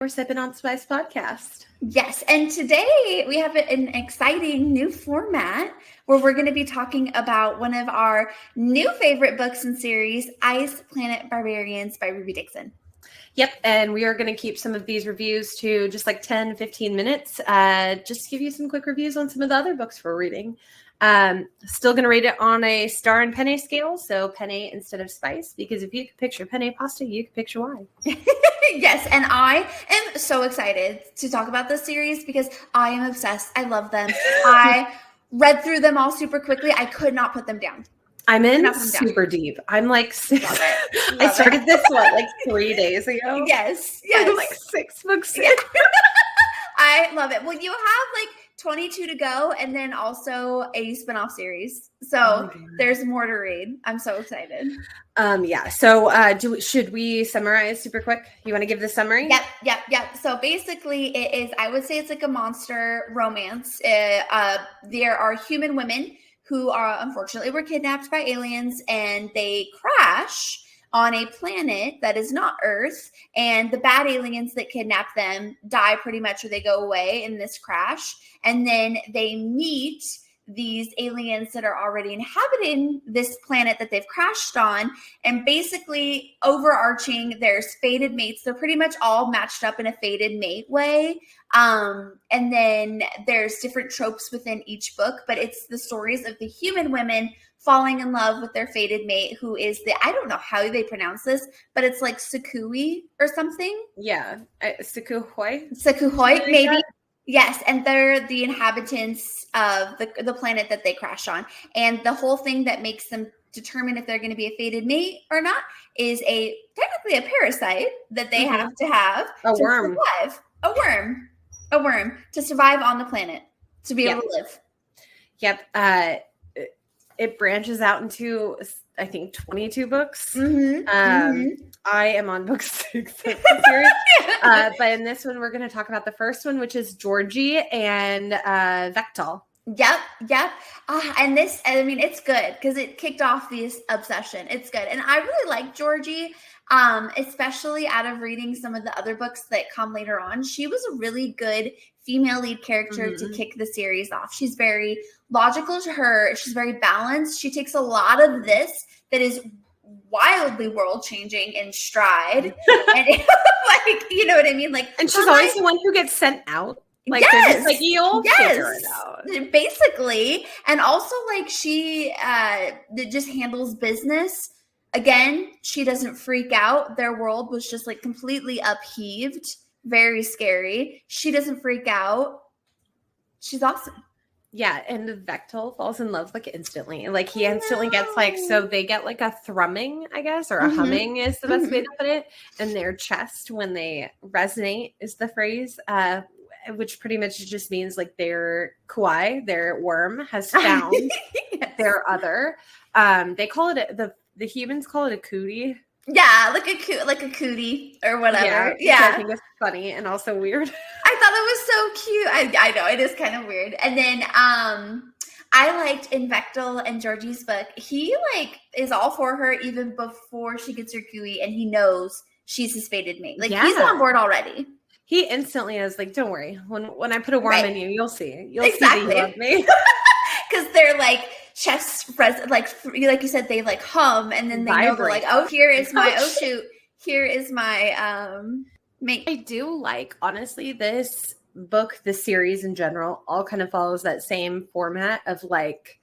We're Sippin on Spice podcast. Yes, and today we have an exciting new format where we're going to be talking about one of our new favorite books and series, Ice Planet Barbarians by Ruby Dixon. Yep, and we are going to keep some of these reviews to just like 10, 15 minutes. Just to give you some quick reviews on some of the other books we're reading. Still going to rate it on a star and penne scale, so penne instead of spice, because if you could picture penne pasta, you could picture wine. Yes, and I am so excited to talk about this series because I am obsessed. I love them. I read through them all super quickly. I could not put them down. I'm in super deep. I'm like six. I started this like 3 days ago. Yes. I'm like 6 books in. Yeah. I love it. Well, you have like 22 to go, and then also a spinoff series. So there's more to read. I'm so excited. Yeah. So should we summarize super quick? You want to give the summary? Yep. So basically it is, I would say it's like a monster romance. There are human women who are unfortunately were kidnapped by aliens, and they crash on a planet that is not Earth, and the bad aliens that kidnap them die pretty much, or they go away in this crash. And then they meet these aliens that are already inhabiting this planet that they've crashed on. And basically overarching, there's fated mates. They're pretty much all matched up in a fated mate way. And then there's different tropes within each book, but it's the stories of the human women falling in love with their fated mate, who is I don't know how they pronounce this, but it's like Sakui or something. Yeah. Sakuhoi, maybe. Yes, and they're the inhabitants of the planet that they crash on. And the whole thing that makes them determine if they're going to be a fated mate or not is technically a parasite that they have to have to survive. A worm to survive on the planet, to be able to live. Yep. It branches out into, I think, 22 books. I am on book 6 of the series. But in this one, we're going to talk about the first one, which is Georgie and Vectal. Yep. And this, I mean, it's good because it kicked off this obsession. It's good. And I really like Georgie, especially out of reading some of the other books that come later on. She was a really good female lead character to kick the series off. She's very logical to her. She's very balanced. She takes a lot of this that is wildly world-changing in stride. And like, you know what I mean? Like, and she's always the one who gets sent out. Like, yes, like you'll figure it out. Basically. And also, like, she just handles business. Again, she doesn't freak out. Their world was just like completely upheaved. Very scary. She doesn't freak out. She's awesome. Yeah, and Vectal falls in love like instantly. Like he instantly gets like, so they get like a thrumming, I guess, or a humming is the best way to put it. And their chest when they resonate is the phrase, which pretty much just means like their kuai, their worm has found their other. They call it the humans call it a cootie. Yeah, like a cootie or whatever. Yeah. I think it's funny and also weird. I thought it was so cute. I know it is kind of weird. And then I liked in Vectal and Georgie's book, he like is all for her even before she gets her cootie, and he knows she's his fated mate. Like he's on board already. He instantly is like, don't worry. When I put a worm in you, you'll see. You'll see that you love me. Because they're like chest like you said, they like hum, and then they know they're like, oh, here is my shoot. Here is my mate. I do like, honestly, this book, the series in general, all kind of follows that same format of like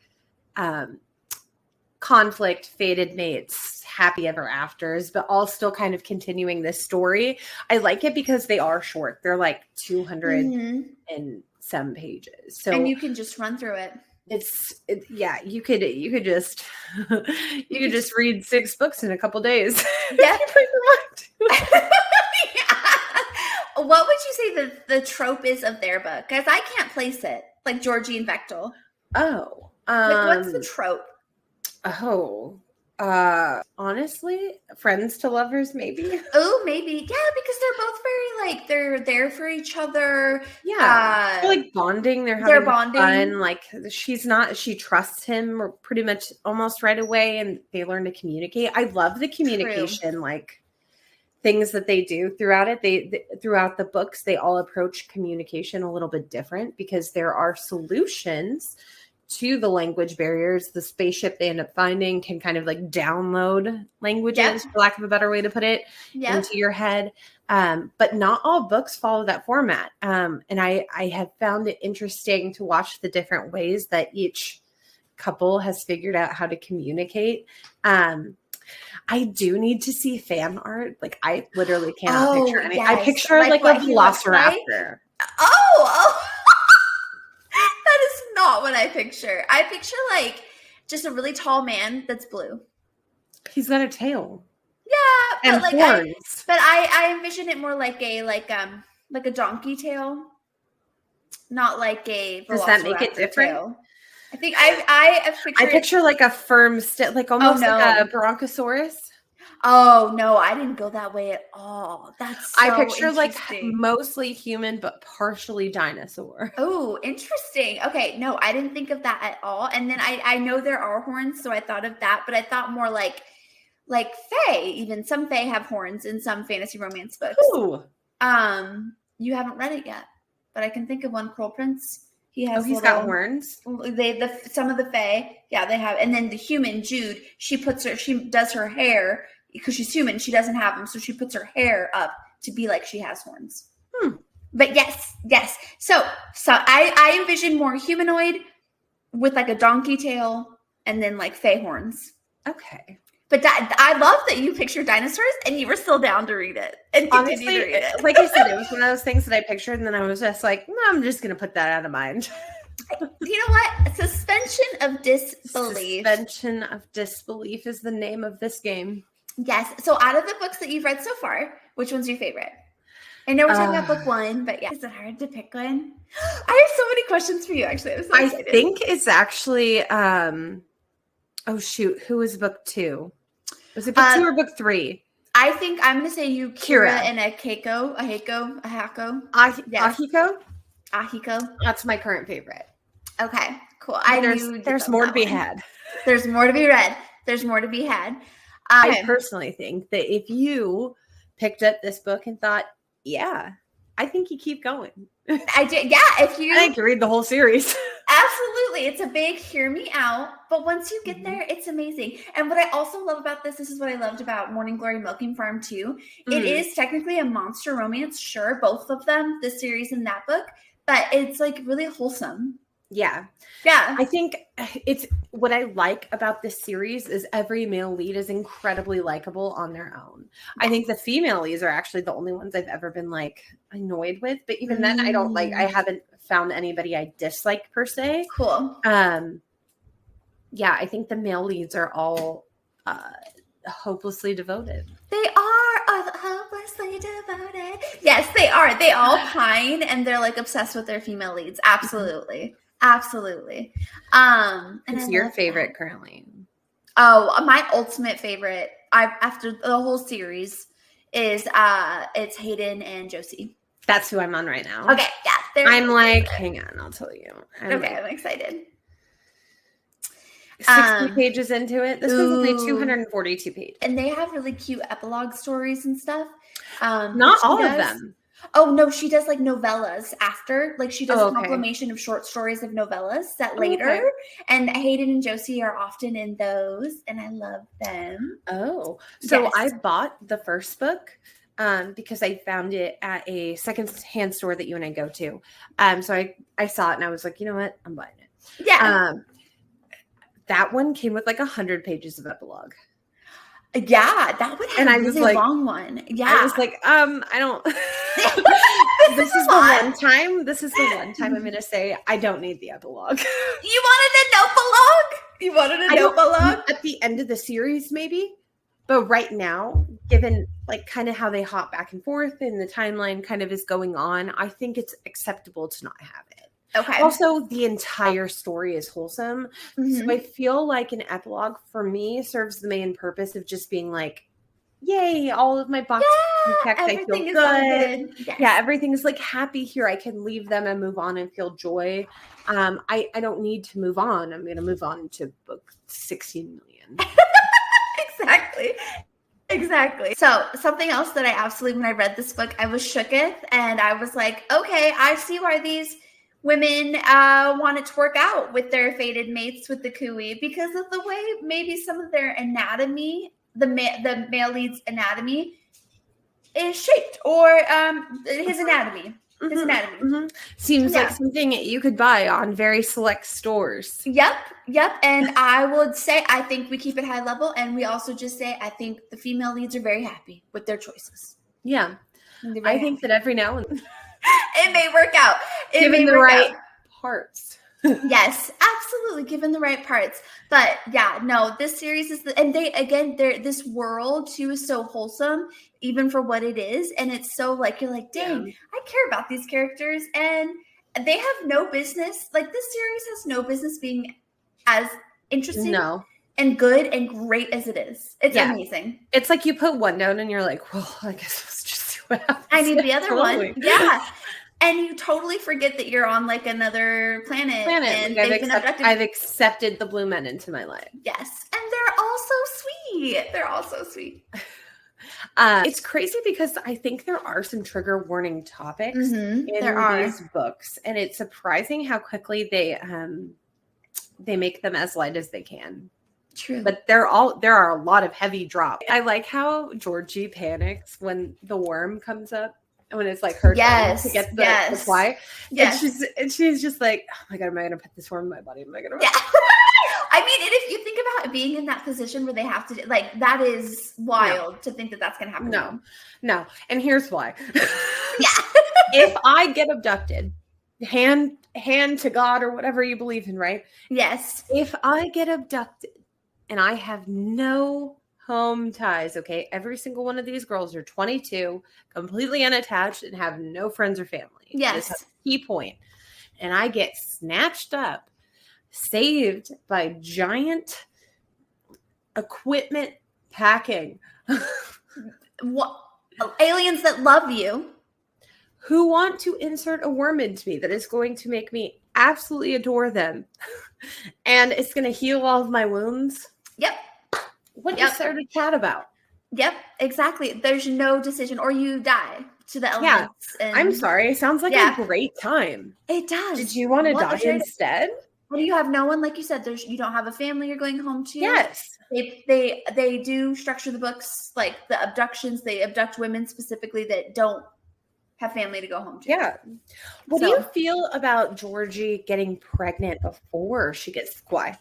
conflict, fated mates, happy ever afters, but all still kind of continuing this story. I like it because they are short. They're like 200 and some pages. So and you can just run through it. You could just read 6 books in a couple days. Yeah. What would you say the trope is of their book? Because I can't place it. Like Georgie and Vectal. Oh. Like what's the trope? Oh. Honestly, friends to lovers, maybe. Oh, maybe. Yeah, because they're both very like they're there for each other. Yeah. They're like bonding. They're bonding fun. Like she trusts him pretty much almost right away, and they learn to communicate. I love the communication. True. Like things that they do throughout it. Throughout the books, they all approach communication a little bit different because there are solutions to the language barriers. The spaceship they end up finding can kind of like download languages, for lack of a better way to put it, into your head. But not all books follow that format. And I have found it interesting to watch the different ways that each couple has figured out how to communicate. I do need to see fan art. Like, I literally cannot picture any. Yes. I picture like a velociraptor. Oh. That is not what I picture. I picture like just a really tall man that's blue. He's got a tail. Yeah, and but like horns. I envision it more like a donkey tail, not like a. Does that make it different? Tail. I think I picture like a firm like almost like a bronchosaurus. Oh no, I didn't go that way at all. That's so I picture like mostly human but partially dinosaur. Oh, interesting. Okay, no, I didn't think of that at all. And then I know there are horns, so I thought of that, but I thought more like fae. Even some fae have horns in some fantasy romance books. Ooh. You haven't read it yet, but I can think of one. Cruel Prince. He's got horns. Some of the fae, yeah, they have. And then the human Jude, she does her hair because she's human. She doesn't have them, so she puts her hair up to be like she has horns. But yes. So I envision more humanoid with like a donkey tail and then like fae horns. Okay. But I love that you pictured dinosaurs and you were still down to read it. And honestly, to read it. Like I said, it was one of those things that I pictured, and then I was just like, no, I'm just going to put that out of mind. You know what? Suspension of disbelief. Suspension of disbelief is the name of this game. Yes. So out of the books that you've read so far, which one's your favorite? I know we're talking about book one, but yeah. Is it hard to pick one? I have so many questions for you, actually. I'm so excited. I think it's actually, oh shoot, who was book two? Was it book two or book three? I think I'm going to say Kira and a Hako. Ahiko. That's my current favorite. Okay, cool. There's more to be had. There's more to be read. There's more to be had. I personally think that if you picked up this book and thought, yeah, I think you keep going. I did. Yeah. I think you read the whole series. Absolutely. It's a big hear me out. But once you get there, it's amazing. And what I also love about this is what I loved about Morning Glory Milking Farm too. It is technically a monster romance. Sure. Both of them, this series and that book, but it's like really wholesome. Yeah. Yeah. I think it's what I like about this series is every male lead is incredibly likable on their own. I think the female leads are actually the only ones I've ever been like annoyed with, but even then I haven't found anybody I dislike per se. Cool. Yeah, I think the male leads are all hopelessly devoted. They are hopelessly devoted. Yes, they are. They all pine and they're like obsessed with their female leads. Absolutely. Absolutely. What's your favorite currently? Oh, my ultimate favorite after the whole series is it's Hayden and Josie. That's who I'm on right now. Okay, yeah. I'm like, hang on, I'll tell you. I'm excited. 60 pages into it. This one's only 242 pages. And they have really cute epilogue stories and stuff. Not all of them. Oh, no, she does like novellas after. Like she does a compilation of short stories of novellas set later. Okay. And Hayden and Josie are often in those. And I love them. Oh, so yes. I bought the first book because I found it at a secondhand store that you and I go to. So I saw it and I was like, you know what? I'm buying it. Yeah. That one came with like 100 pages of epilogue. Yeah, that would have been a long one. Yeah. I was like, I don't This is the one time I'm gonna say I don't need the epilogue. You wanted a note epilogue? At the end of the series, maybe. But right now, given like kind of how they hop back and forth and the timeline kind of is going on, I think it's acceptable to not have it. Okay. Also, the entire story is wholesome. Mm-hmm. So I feel like an epilogue for me serves the main purpose of just being like, yay, all of my boxes checked. I feel good. Yes. Yeah, everything's like happy here. I can leave them and move on and feel joy. I don't need to move on. I'm going to move on to book 16 million. Exactly. Exactly. So something else that I absolutely, when I read this book, I was shooketh, and I was like, okay, I see why these women wanted to work out with their fated mates with the Kui, because of the way maybe some of their anatomy, the male lead's anatomy is shaped, or his anatomy. His anatomy. Mm-hmm. Seems like something you could buy on very select stores. Yep. And I would say, I think we keep it high level, and we also just say, I think the female leads are very happy with their choices. Yeah. I think that every now and then it may work out. Given the right parts. Yes, absolutely. Given the right parts. But yeah, no, this series is, and this world too is so wholesome, even for what it is. And it's so like, you're like, dang, I care about these characters, and they have no business. Like, this series has no business being as interesting and good and great as it is. It's amazing. It's like you put one down and you're like, well, I guess let's just see what happens. I need the other one. Yeah. And you totally forget that you're on like another planet. And like I've accepted the blue men into my life. Yes. And they're all so sweet. They're all so sweet. It's crazy because I think there are some trigger warning topics in these books. And it's surprising how quickly they make them as light as they can. True. But there are a lot of heavy drops. I like how Georgie panics when the worm comes up. When it's like her turn to get the fly. Yes. And she's just like, oh my God, am I going to put this worm in my body? Am I going to? Yeah. I mean, and if you think about being in that position where they have to, like, that is wild to think that that's going to happen. No. And here's why. If I get abducted, hand to God or whatever you believe in, right? Yes. If I get abducted and I have no home ties, okay? Every single one of these girls are 22, completely unattached, and have no friends or family. Yes. That's a key point. And I get snatched up, saved by giant equipment packing. What? Aliens that love you. Who want to insert a worm into me that is going to make me absolutely adore them. And it's going to heal all of my wounds. Yep. What is there to chat about? Yep, exactly. There's no decision, or you die to the elements. Yeah, I'm sorry. It sounds like a great time. It does. Did you want to die instead? Well, you have no one, like you said. You don't have a family you're going home to. Yes. They do structure the books like the abductions. They abduct women specifically that don't have family to go home to. Yeah. What do you feel about Georgie getting pregnant before she gets squy?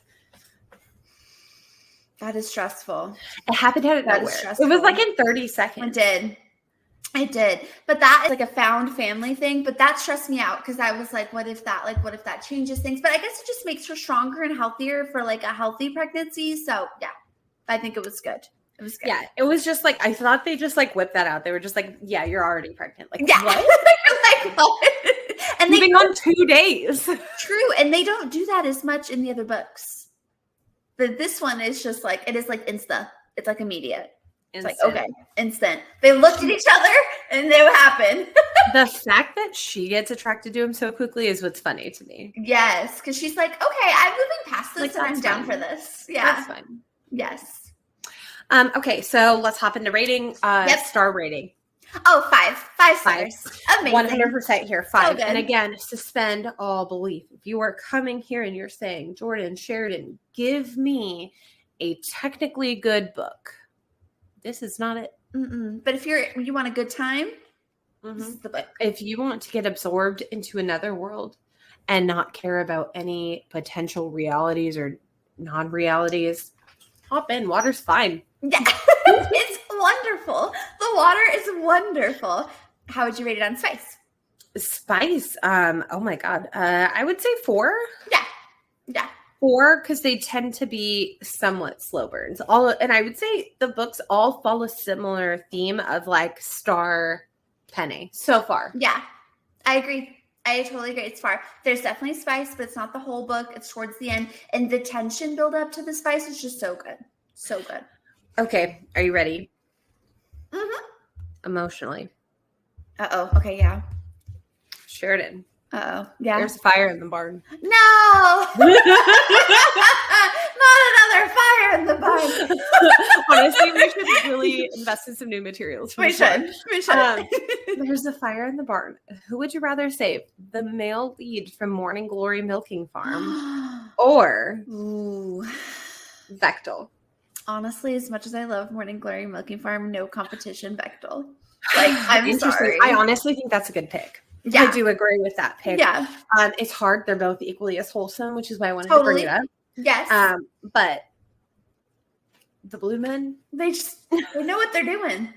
That is stressful. It happened out of nowhere. It was like in 30 seconds. It did. But that is like a found family thing. But that stressed me out because I was like, what if that changes things? But I guess it just makes her stronger and healthier for like a healthy pregnancy. So yeah, I think it was good. It was good. Yeah, it was just like, I thought they just like whipped that out. They were just like, yeah, you're already pregnant. Like, yeah. What? Like, what? And they've been on 2 days. True. And they don't do that as much in the other books. But this one is just like, it is like insta. It's like immediate. It's like, okay, instant. They looked at each other and it happened. The fact that she gets attracted to him so quickly is what's funny to me. Yes. Because she's like, okay, I'm moving past this and I'm down for this. Yeah. That's fine. Yes. Okay, so let's hop into rating. Star rating. Oh, 5 stars. Amazing. 100% here. 5. And again, suspend all belief. If you are coming here and you're saying, Jordan, Sheridan, give me a technically good book, this is not it. But if you want a good time, this is the book. If you want to get absorbed into another world and not care about any potential realities or non-realities, hop in. Water's fine. Yeah. It's wonderful. The water is wonderful. How would you rate it on spice? Spice. Oh my God. I would say 4. Yeah. 4, because they tend to be somewhat slow burns. And I would say the books all follow a similar theme of like star penny so far. Yeah, I agree. I totally agree. It's far. There's definitely spice, but it's not the whole book. It's towards the end. And the tension build up to the spice is just so good. So good. Okay. Are you ready? Emotionally. Uh-oh. Okay, yeah. Sheridan. Oh, yeah. There's a fire in the barn. No! Not another fire in the barn. Honestly, we should really invest in some new materials. For We should. There's a fire in the barn. Who would you rather save? The male lead from Morning Glory Milking Farm or Ooh. Vectel? Honestly, as much as I love Morning Glory Milking Farm, no competition, Bechtel. Like, I'm sorry. I honestly think that's a good pick. Yeah. I do agree with that pick. Yeah. It's hard. They're both equally as wholesome, which is why I wanted to bring it up. Yes. But the Blue Men, they know what they're doing.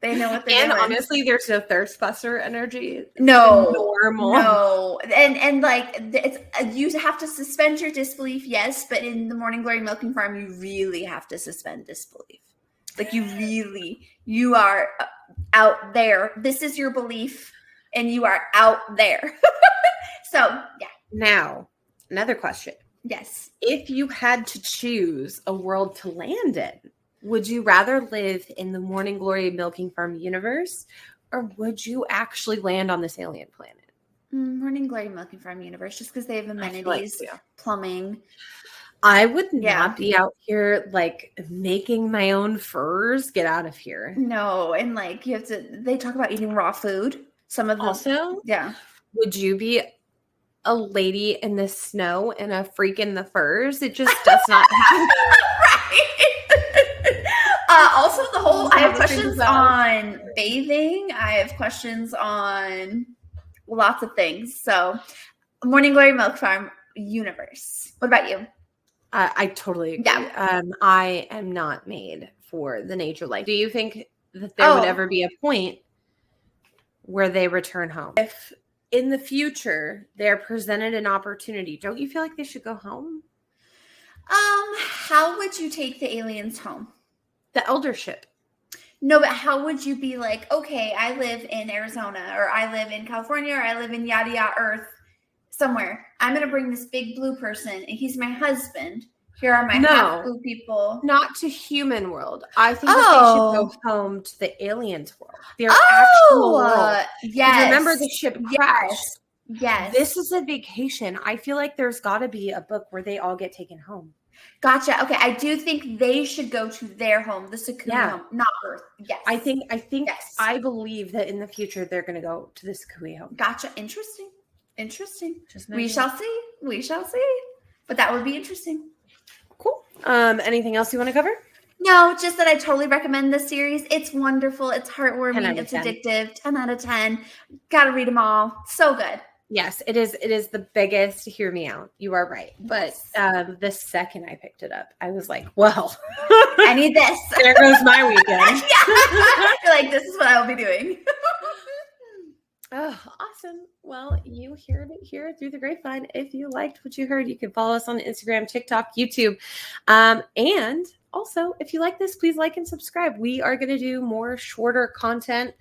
They know what they're doing. And honestly, there's no thirst buster energy. No. Normal. No. And like, it's, you have to suspend your disbelief, yes, but in the Morning Glory Milking Farm, you really have to suspend disbelief. Like, you are out there. This is your belief, and you are out there. So, yeah. Now, another question. Yes. If you had to choose a world to land in, would you rather live in the Morning Glory Milking Farm universe, or would you actually land on this alien planet? Morning Glory Milking Farm universe, just because they have amenities, plumbing. I would not be out here like making my own furs. Get out of here. No, and like you have to. They talk about eating raw food. Some of them also. Yeah. Would you be a lady in the snow and a freak in the furs? It just does not happen. Right. Also, the whole. I have questions on bathing. I have questions on lots of things. So, Morning Glory Milk Farm universe. What about you? I totally agree. Yeah. I am not made for the nature life. Do you think that there would ever be a point where they return home? If in the future they're presented an opportunity, don't you feel like they should go home? How would you take the aliens home? The eldership. No, but how would you be like, okay, I live in Arizona, or I live in California, or I live in yada yada Earth somewhere. I'm going to bring this big blue person, and he's my husband. Here are my half blue people. Not to human world. I think that they should go home to the aliens world. Their actual world. Yes. Remember the ship crashed. Yes. This is a vacation. I feel like there's got to be a book where they all get taken home. Gotcha. Okay. I do think they should go to their home, the Sakui home, not Earth. Yes. I think yes. I believe that in the future they're going to go to the Sakui home. Gotcha. Interesting. We shall see. But that would be interesting. Cool. Anything else you want to cover? No, just that I totally recommend this series. It's wonderful. It's heartwarming. It's addictive. 10 out of 10. Got to read them all. So good. Yes, it is. It is the biggest. Hear me out. You are right. But the second I picked it up, I was like, well, I need this. There goes my weekend. You're like, this is what I will be doing. Oh, awesome. Well, you heard it here through the grapevine. If you liked what you heard, you can follow us on Instagram, TikTok, YouTube. And also, if you like this, please like and subscribe. We are going to do more shorter content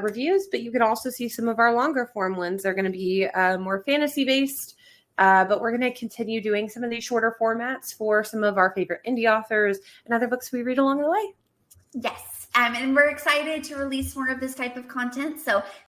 reviews, but you can also see some of our longer form ones. They're going to be more fantasy based, but we're going to continue doing some of these shorter formats for some of our favorite indie authors and other books we read along the way. Yes. And we're excited to release more of this type of content. So